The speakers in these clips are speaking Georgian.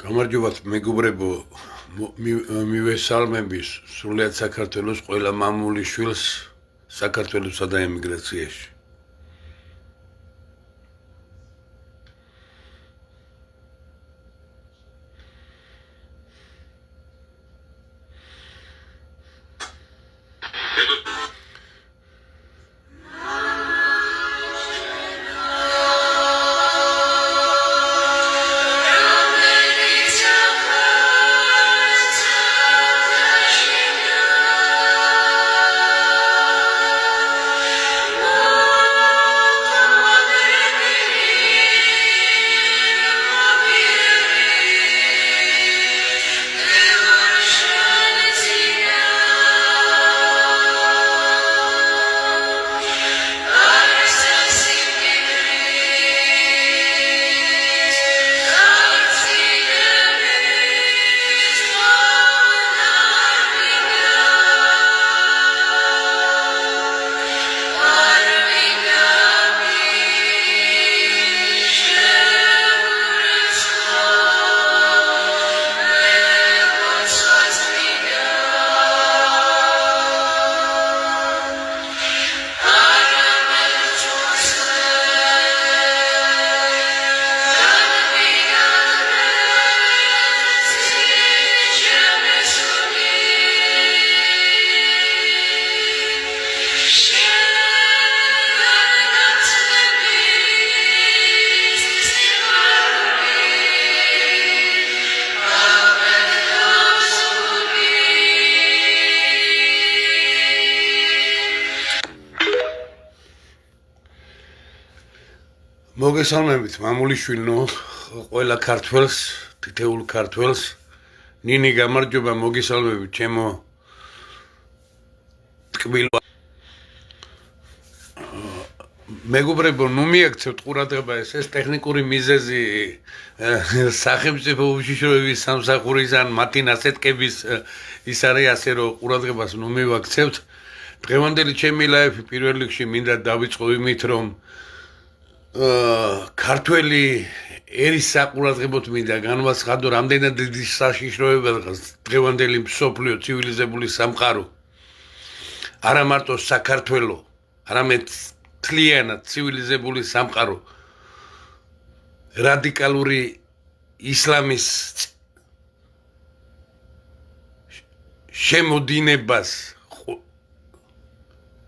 გამარჯობათ მეგობრებო, მივესალმები სრულიად საქართველოს ყველა მამული შვილს საქართველოსა და ემიგრაციაში. მოგესალმებით მამული შვილნო, ყველა ქართველს, თითოეულ ქართველს. ნინი გამარჯობა, მოგესალმებით ჩემო ტკბილო. მეგობრებო, ნუ მიაქცევთ ყურადღება, ეს ტექნიკური მიზეზი სახელმწიფო უშიშროების სამსახურის ან მათი ნასეტკების ის არის ასე, რომ ყურადღებას ნუ მივაქცევთ. დღევანდელი ჩემი ლაიფი პირველ რიგში მინდა დავიწყო იმით, რომ ქართველი ერის საყურადღებოდ მინდა განვაცხადო, რამდენად დიდი საშიშროება დღევანდელი მსოფლიო ცივილიზებული სამყარო, არა მარტო საქართველო, არამედ მთლიანად ცივილიზებული სამყარო რადიკალური ისლამის შემოდინებას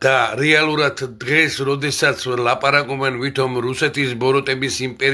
და რეალურად დღეს, როდესაც ლაპარაკობენ ვითომ რუსეთის ბოროტების იმპერია